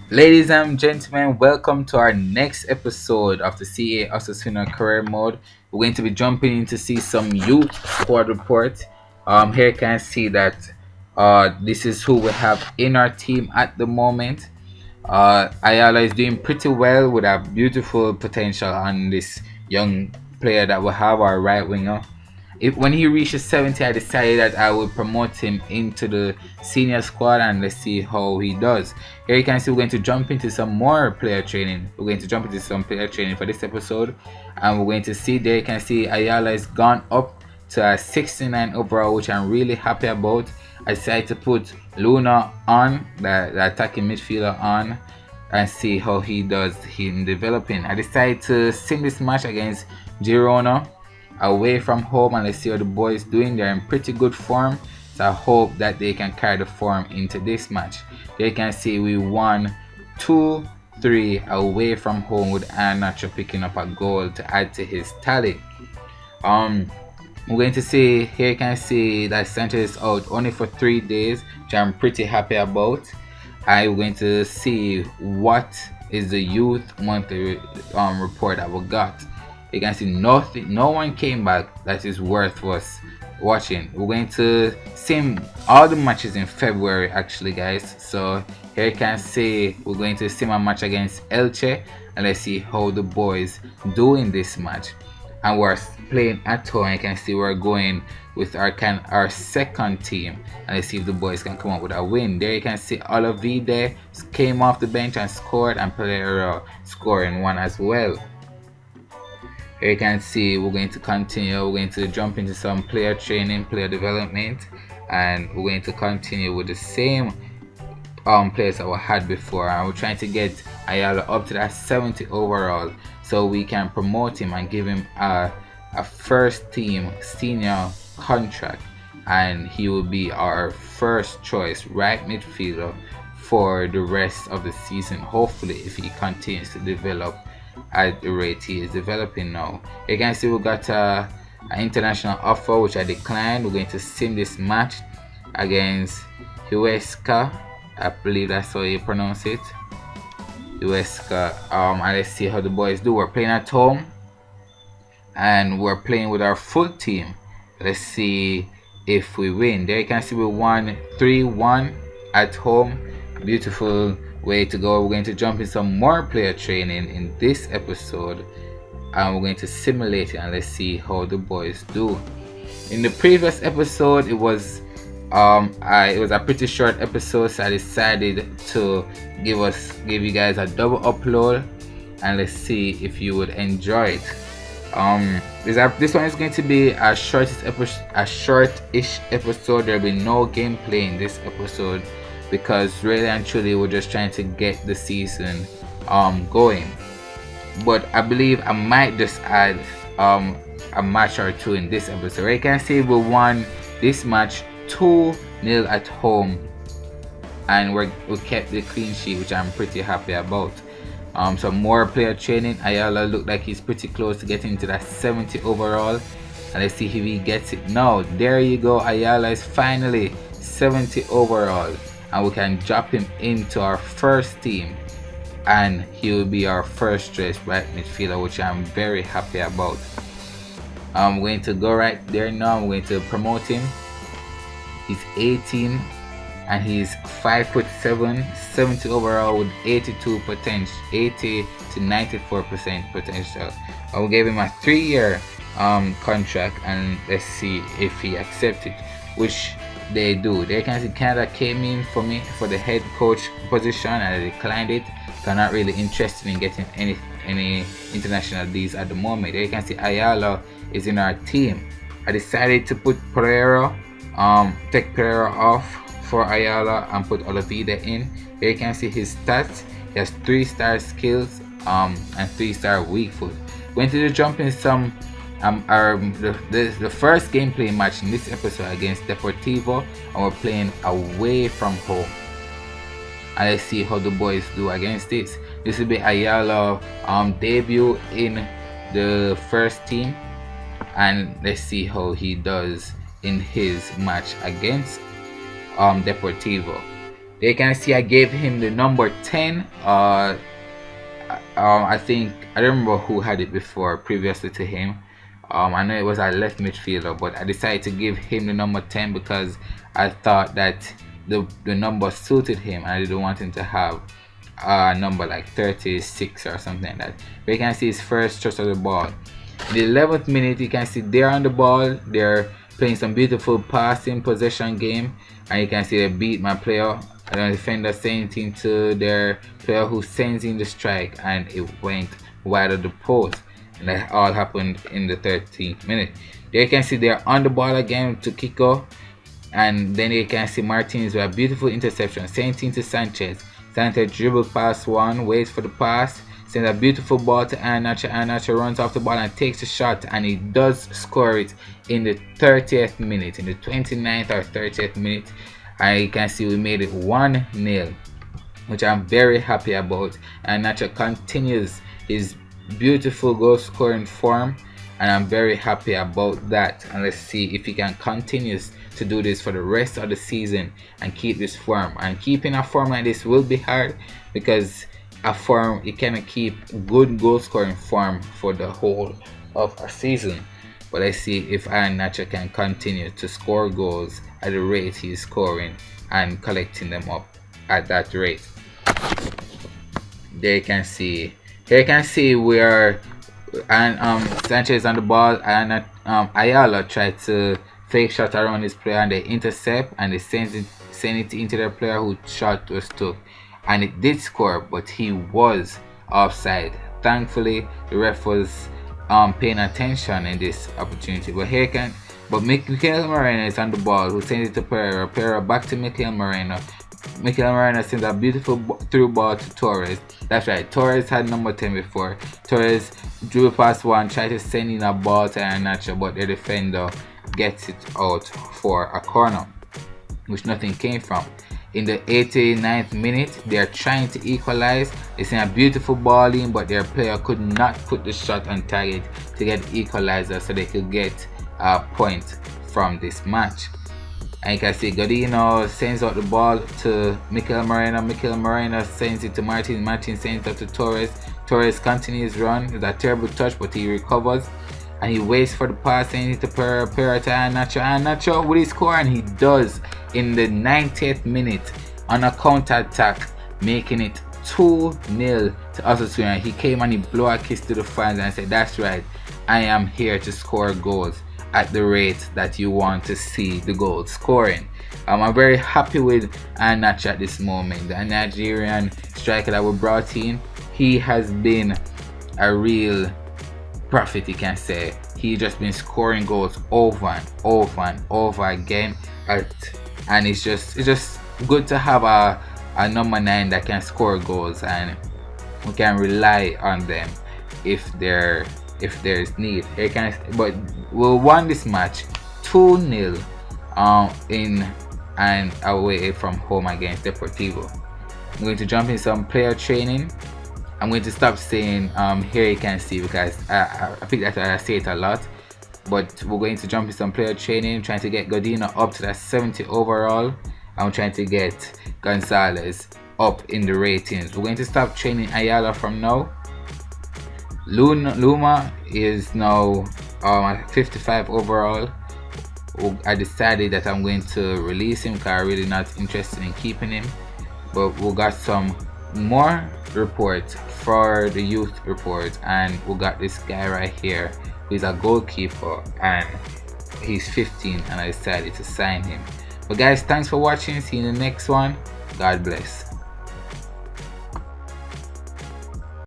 Ladies and gentlemen, welcome to our next episode of the CA Osasuna Career Mode. We're going to be jumping in to see some youth squad report. Here you can see that this is who we have in our team at the moment. Ayala is doing pretty well with a beautiful potential on this young player that we have, our right winger. When he reaches 70, I decided that I would promote him into the senior squad and let's see how he does. Here you can see we're going to jump into some more player training. We're going to jump into some player training for this episode, and we're going to see there you can see Ayala has gone up to a 69 overall, which I'm really happy about. I decided to put Luna on, the attacking midfielder on, and see how he does in developing. I decided to sim this match against Girona away from home, and let's see how the boys doing. They're in pretty good form, so I hope that they can carry the form into this match. They can see we won 2-3 away from home with Anacho picking up a goal to add to his tally. I'm going to see here you can see that Sanchez is out only for 3 days, which I'm pretty happy about. I'm going to see what is the youth monthly report that we got. You can see nothing, no one came back that is worth us watching. We're going to sim all the matches in February actually, guys. So here you can see we're going to sim a match against Elche, and let's see how the boys do in this match. And we're playing at home. You can see we're going with our second team, and let's see if the boys can come up with a win. There you can see Olavide came off the bench and scored, and Pereira scoring one as well. Here you can see we're going to continue. We're going to jump into some player training, player development, and we're going to continue with the same players that we had before, and we're trying to get Ayala up to that 70 overall so we can promote him and give him a first team senior contract, and he will be our first choice right midfielder for the rest of the season, hopefully, if he continues to develop at the rate he is developing now. You can see we got an international offer which I declined. We're going to sim this match against Huesca, I believe that's how you pronounce it, Huesca. And let's see how the boys do. We're playing at home and we're playing with our full team. Let's see if we win. There you can see we won 3-1 at home. Beautiful way to go. We're going to jump in some more player training in this episode, and we're going to simulate it and let's see how the boys do. In the previous episode, it was a pretty short episode, so I decided to give you guys a double upload, and let's see if you would enjoy it. This one is going to be a shortish episode. There'll be no gameplay in this episode because really and truly we're just trying to get the season going. But I believe I might just add a match or two in this episode. You can see we won this match 2-0 at home, and we kept the clean sheet, which I'm pretty happy about. Some more player training. Ayala looked like he's pretty close to getting to that 70 overall, and let's see if he gets it. No, there you go. Ayala is finally 70 overall, and we can drop him into our first team, and he will be our first choice right midfielder, which I'm very happy about. I'm going to go right there now. I'm going to promote him. He's 18 and he's 5'7", 70 overall with 80 to 94% potential. I will give him a 3-year contract, and let's see if he accepts it, which they do. They can see Canada came in for me for the head coach position, and I declined it. So I'm not really interested in getting any international deals at the moment. They can see Ayala is in our team. I decided to put Pereira, take Pereira off for Ayala and put Olavide in. Here you can see his stats. He has 3-star skills and 3-star weak foot. Going to jump in some the first gameplay match in this episode against Deportivo, and we're playing away from home. And let's see how the boys do against this. This will be Ayala debut in the first team, and let's see how he does in his match against Deportivo. They can see I gave him the number 10. I think I don't remember who had it before previously to him. I know it was our left midfielder, but I decided to give him the number 10 because I thought that the number suited him. I didn't want him to have a number like 36 or something like that. But you can see his first touch of the ball. In the 11th minute, you can see they're on the ball. They're playing some beautiful passing possession game, and you can see they beat my player. And the defender sending it to their player who sends in the strike, and it went wide of the post. And that all happened in the 13th minute. There you can see they're on the ball again to kick off, and then you can see Martinez with a beautiful interception, sending it to Sanchez. Sanchez dribbles past one, waits for the pass, sends a beautiful ball to Anacho. Anacho runs off the ball and takes a shot, and he does score it in the 30th minute, in the 29th or 30th minute. And you can see we made it 1-0, which I'm very happy about. And Nacho continues his beautiful goal scoring form, and I'm very happy about that. And let's see if he can continue to do this for the rest of the season and keep this form. And keeping a form like this will be hard, because a form, you cannot keep good goal scoring form for the whole of a season. But let's see if Nacho can continue to score goals at the rate he's scoring and collecting them up at that rate. There you can see. Here you can see where Sanchez on the ball, and Ayala tried to fake shot around his player, and they intercept and they send it into their player who shot was took, and it did score, but he was offside. Thankfully, the ref was paying attention in this opportunity. But here can, but Mikel Moreno is on the ball, who sends it to Pereira. Pereira back to Mikel Moreno. Mikel Moreno sends a beautiful through ball to Torres. That's right, Torres had number 10 before. Torres drew past one, tried to send in a ball to Nacho, but the defender gets it out for a corner, which nothing came from. In the 89th minute, they are trying to equalize. They send a beautiful ball in, but their player could not put the shot on target to get the equalizer, so they could get a point from this match. And you can see Godinho sends out the ball to Mikel Moreno. Mikel Moreno sends it to Martin. Martin sends it up to Torres. Torres continues run. It's a terrible touch, but he recovers. And he waits for the pass, sending it to Pereira to Nacho. And Nacho with his score, and he does in the 90th minute on a counter attack, making it 2-0 to Osasuna. He came and he blew a kiss to the fans and said, "That's right, I am here to score goals at the rate that you want to see the goals scoring." I'm very happy with Nacho at this moment. The Nigerian striker that we brought in, he has been a real prophet, you can say. He just been scoring goals over and over and over again, and it's just good to have a number 9 that can score goals, and we can rely on them if there's need. But we won this match 2-0 in and away from home against Deportivo. I'm going to jump in some player training. I'm going to stop saying here you can see, because I think that I say it a lot. But we're going to jump in some player training, trying to get Godinho up to that 70 overall. I'm trying to get Gonzalez up in the ratings. We're going to stop training Ayala from now. Luma is now at 55 overall. I decided that I'm going to release him because I'm really not interested in keeping him. But we got some more reports for the youth report, and we got this guy right here who's a goalkeeper, and he's 15, and I decided to sign him. But guys, thanks for watching. See you in the next one. God bless.